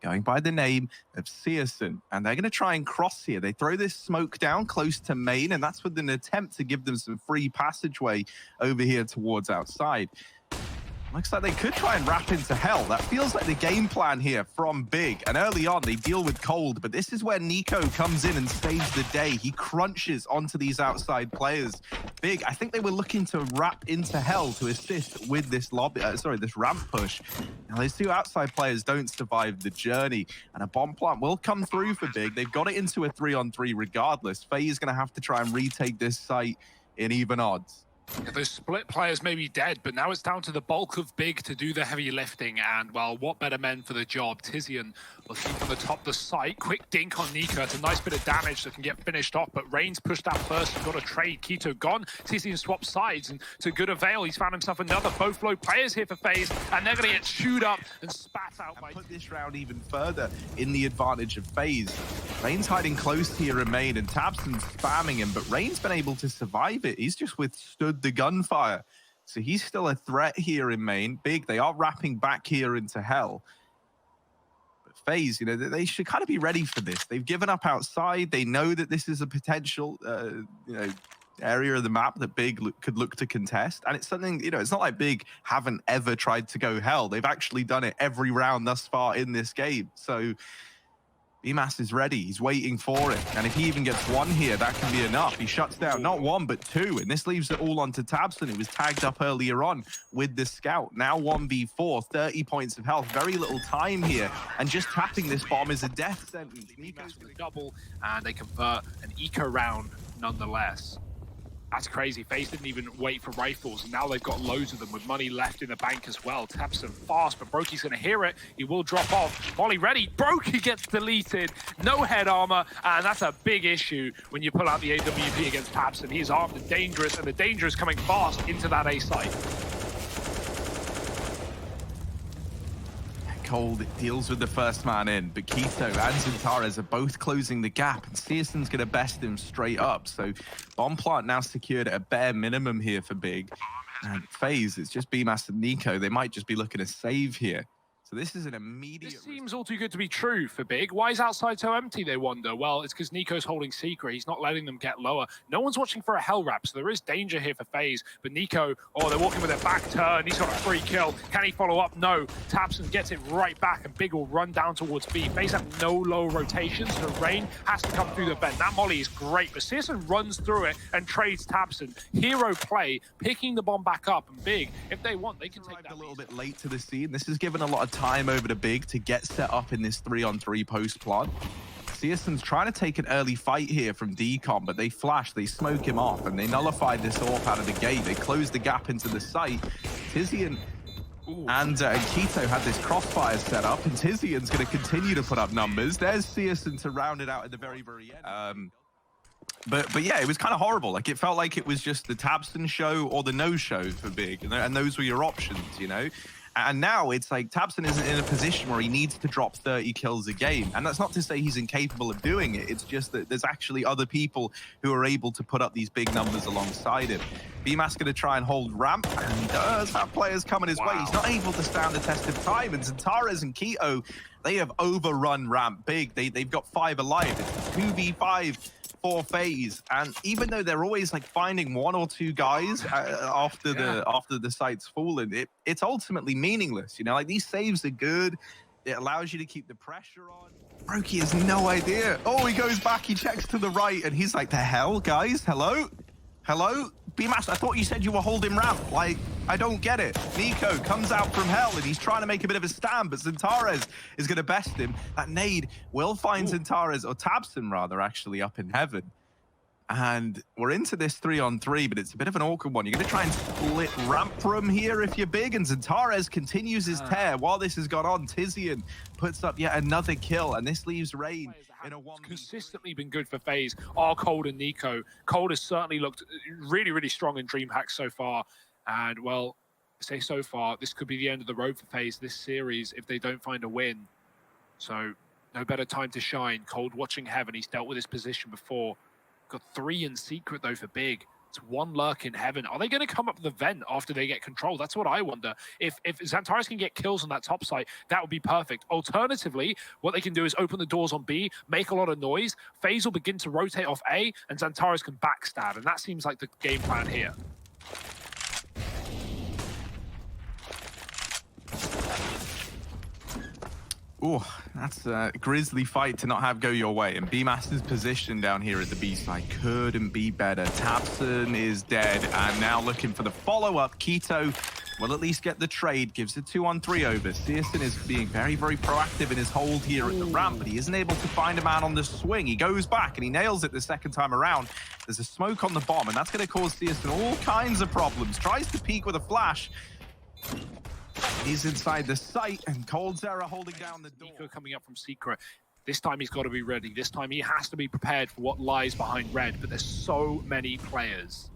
going by the name of Searson. And they're going to try and cross here. They throw this smoke down close to main, and that's with an attempt to give them some free passageway over here towards outside. Looks like they could try and wrap into hell. That feels like the game plan here from Big. And early on, they deal with cold, but this is where NUKE comes in and saves the day. He crunches onto these outside players. Big, I think they were looking to wrap into hell to assist with this this ramp push. Now, those two outside players don't survive the journey, and a bomb plant will come through for Big. They've got it into a 3-on-3 regardless. Faze is going to have to try and retake this site in even odds. Yeah, those split players may be dead, but now it's down to the bulk of Big to do the heavy lifting. And, well, what better men for the job? Tizian looking from the top of the site. Quick dink on NUKE. It's a nice bit of damage that can get finished off, but Rain's pushed out first. He's got a trade. Keto gone. Tizian swaps sides, and to good avail, he's found himself another. Both low players here for Faze, and they're going to get chewed up and spat out by... Put this round even further in the advantage of Faze. Rain's hiding close here in main, and Tabson's spamming him, but Rain's been able to survive it. He's just withstood the gunfire. So he's still a threat here in main. Big, they are wrapping back here into hell. But Faze, you know, they should kind of be ready for this. They've given up outside. They know that this is a potential, area of the map that Big could look to contest. And it's something, you know, it's not like Big haven't ever tried to go hell. They've actually done it every round thus far in this game. So BMAS is ready. He's waiting for it. And if he even gets one here, that can be enough. He shuts down not one, but two. And this leaves it all onto Tabson, who was tagged up earlier on with the scout. Now 1v4, 30 points of health. Very little time here. And just tapping this bomb is a death sentence. BMAS with a double, and they convert an eco round nonetheless. That's crazy. Faze didn't even wait for rifles, and now they've got loads of them with money left in the bank as well. Tabson fast, but Brokey's going to hear it. He will drop off. Molly ready. Brokey gets deleted. No head armor, and that's a big issue when you pull out the AWP against Tabson. He's armed and dangerous, and the danger is coming fast into that A site. Cold deals with the first man in, but Keto and Zintares are both closing the gap, and Searson's going to best him straight up. So bomb plant now secured at a bare minimum here for Big. And Faze, it's just BMAS and NUKE. They might just be looking to save here. So this is an immediate... This seems all too good to be true for Big. Why is outside so empty, they wonder? Well, it's because NUKE's holding secret. He's not letting them get lower. No one's watching for a hell wrap, so there is danger here for Faze. But NUKE, oh, they're walking with a back turn. He's got a free kill. Can he follow up? No. Tabson gets it right back, and Big will run down towards B. Faze have no low rotations, so Rain has to come through the vent. That molly is great, but Searson runs through it and trades Tabson. Hero play, picking the bomb back up, and Big, if they want, they can take that. A little bit late to the scene. This has given a lot of time over to Big to get set up in this 3-on-3 post plant. Searson's trying to take an early fight here from Decom, but they flash, they smoke him off, and they nullify this AWP out of the gate. They close the gap into the site. Tizian and Keto had this crossfire set up, and Tizian's going to continue to put up numbers. There's Searson to round it out at the very, very end. But yeah, it was kind of horrible. Like, it felt like it was just the Tabson show or the no show for Big, and those were your options, you know? And now it's like Tabson isn't in a position where he needs to drop 30 kills a game. And that's not to say he's incapable of doing it. It's just that there's actually other people who are able to put up these big numbers alongside him. BMAS going to try and hold ramp, and he does have players coming his way. He's not able to stand the test of time. And Zintares and Keto, they have overrun ramp Big. They've got 5 alive. It's 2v5 for Faze, and even though they're always like finding 1 or 2 guys after the site's fallen, it's ultimately meaningless. You know, like, these saves are good. It allows you to keep the pressure on. Brokey has no idea. Oh, he goes back, he checks to the right, and he's like, the hell, guys? Hello? Hello? BMAS, I thought you said you were holding ramp. Like, I don't get it. NUKE comes out from hell, and he's trying to make a bit of a stand, but Zintares is going to best him. That nade will find Zintares, or Tabson rather, actually, up in heaven. And we're into this 3-on-3, but it's a bit of an awkward one. You're going to try and split ramp from here if you're Big, and Zintares continues his tear. While this has gone on, Tizian puts up yet another kill, and this leaves Rain in a 1v1. Consistently been good for Faze. Cold and NUKE. Cold has certainly looked really, really strong in Dreamhack so far. And, well, say so far, this could be the end of the road for Faze this series if they don't find a win. So, no better time to shine. Cold watching heaven. He's dealt with his position before. Got 3 in secret, though, for Big. It's one lurk in heaven. Are they going to come up the vent after they get control? That's what I wonder. If Xantares can get kills on that top site, that would be perfect. Alternatively, what they can do is open the doors on B, make a lot of noise. Faze will begin to rotate off A, and Xantares can backstab. And that seems like the game plan here. Oh, that's a grisly fight to not have go your way. And B-Master's position down here at the B side couldn't be better. tabseN is dead, and now looking for the follow-up. Keto will at least get the trade, gives a 2-on-3 over. CSGO is being very, very proactive in his hold here at the ramp, but he isn't able to find a man on the swing. He goes back and he nails it the second time around. There's a smoke on the bomb, and that's going to cause CSGO all kinds of problems. Tries to peek with a flash. He's inside the site, and coldzera holding down the door. NUKE coming up from Secret. This time he's got to be ready. This time he has to be prepared for what lies behind red, but there's so many players.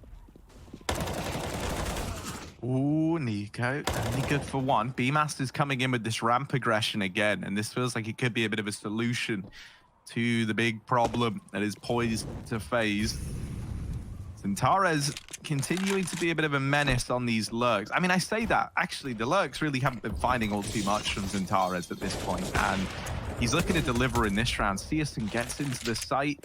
Ooh, NUKE, only good for one. B-Master's coming in with this ramp aggression again, and this feels like it could be a bit of a solution to the big problem that is poised to Faze. Xantares continuing to be a bit of a menace on these lurks. I mean, I say that. Actually, the lurks really haven't been finding all too much from Xantares at this point, and he's looking to deliver in this round. CSGO gets into the site,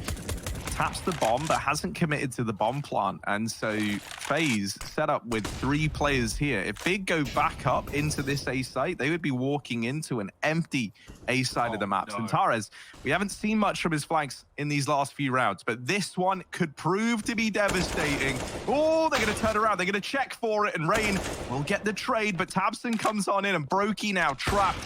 taps the bomb, but hasn't committed to the bomb plant. And so Faze set up with 3 players here. If Big go back up into this A site, they would be walking into an empty A side of the map. No. Xantares, we haven't seen much from his flanks in these last few rounds, but this one could prove to be devastating. Oh, they're going to turn around. They're going to check for it, and Rain will get the trade, but tabseN comes on in, and Brokey now trapped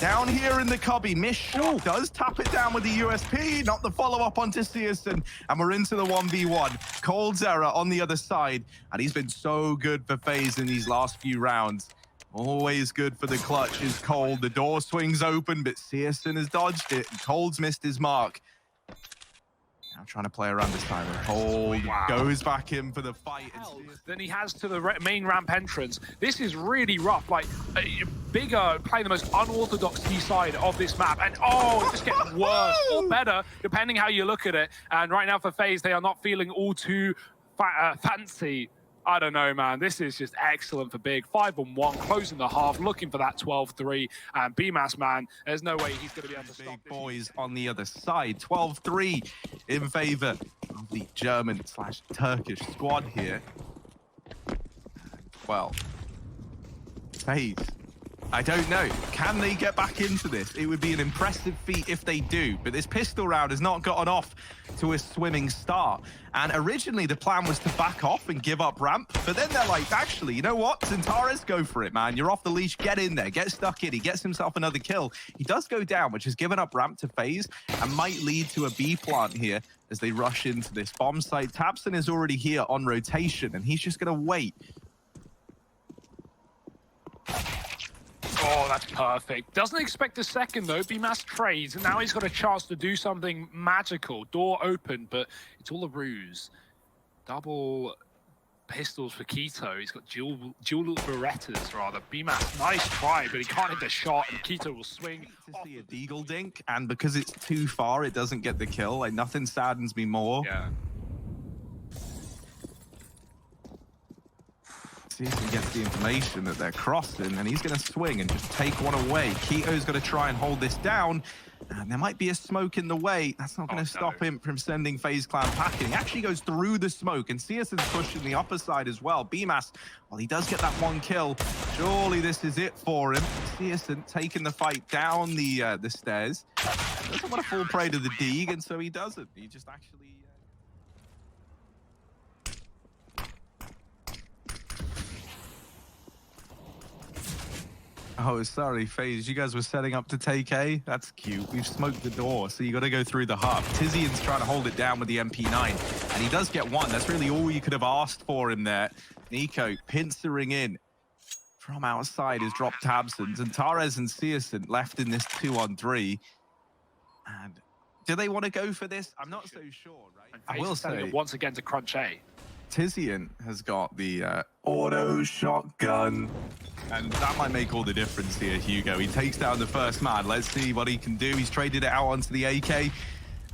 down here in the cubby. Miss Shot does tap it down with the USP, not the follow-up onto CSGO, and we're into the 1v1. coldzera on the other side, and he's been so good for Faze in these last few rounds. Always good for the clutch is Cold. The door swings open, but CSGO has dodged it, and Cold's missed his mark. Now trying to play around this time. Cold goes back in for the fight. Than he has to the main ramp entrance. This is really rough. Like, Bigger playing the most unorthodox T side of this map, and it just gets worse or better depending how you look at it. And right now for Faze, they are not feeling all too fancy. I don't know, man. This is just excellent for Big. 5-on-1, closing the half, looking for that 12-3. And B-Mass, man, there's no way he's going to be able to stop Big boys on the other side. 12-3 in favor of the German/Turkish squad here. Well, Faze, I don't know. Can they get back into this? It would be an impressive feat if they do, but this pistol round has not gotten off to a swimming start. And originally the plan was to back off and give up ramp, but then they're like, actually, you know what? Xantares, go for it, man. You're off the leash. Get in there. Get stuck in. He gets himself another kill. He does go down, which has given up ramp to Faze and might lead to a B plant here as they rush into this bomb site. tabseN is already here on rotation, and he's just going to wait. Oh, that's perfect. Doesn't expect a second, though. B-Mass trades, and now he's got a chance to do something magical. Door open, but it's all a ruse. Double pistols for Keto. He's got dual Berettas, rather. B-Mass, nice try, but he can't hit the shot, and Keto will swing. To see a deagle dink, and because it's too far, it doesn't get the kill. Like, nothing saddens me more. Yeah. CSGO gets the information that they're crossing, and he's going to swing and just take one away. Keto's going to try and hold this down, and there might be a smoke in the way. That's not going to stop him from sending FaZe Clan packing. He actually goes through the smoke, and CSGO's pushing the upper side as well. B-Mass, well, he does get that one kill. Surely this is it for him. CSGO taking the fight down the stairs. Doesn't want to fall prey to the Deeg, and so he doesn't. He just actually... Oh, sorry, Faze. You guys were setting up to take A? That's cute. We've smoked the door, so you got to go through the hub. Tizian's trying to hold it down with the MP9, and he does get one. That's really all you could have asked for him there. NUKE pincering in from outside has dropped tabseN. Xantares and CSGO left in this 2-on-3. And do they want to go for this? I'm not so sure, right? I will say, once again to crunch A. Tizian has got the auto shotgun, and that might make all the difference here, Hugo. He takes down the first man. Let's see what he can do. He's traded it out onto the AK,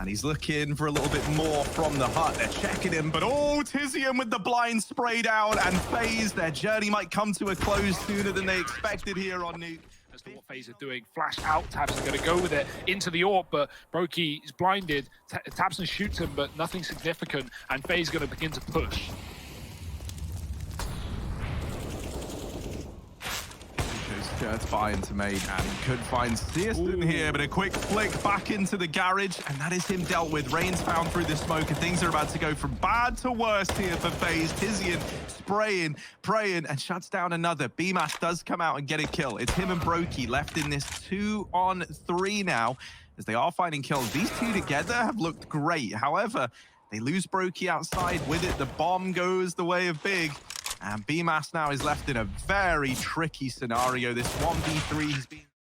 And he's looking for a little bit more from the hut. They're checking him, but oh, Tizian with the blind sprayed out, and Faze, their journey might come to a close sooner than they expected here on NUKE. As to what Faze are doing, flash out, Tabson going to go with it into the AWP, but Brokey is blinded. Tabson shoots him, but nothing significant, and Faze going to begin to push. Skirts by into main, and he could find CSGO here, but a quick flick back into the garage, and that is him dealt with. Rain's found through the smoke, and things are about to go from bad to worse here for Faze. Tizian spraying, praying, and shuts down another. BMAS does come out and get a kill. It's him and Brokey left in this 2-on-3 now, as they are finding kills. These two together have looked great. However, they lose Brokey outside with it. The bomb goes the way of Big. And BMAS now is left in a very tricky scenario. This 1v3 has been...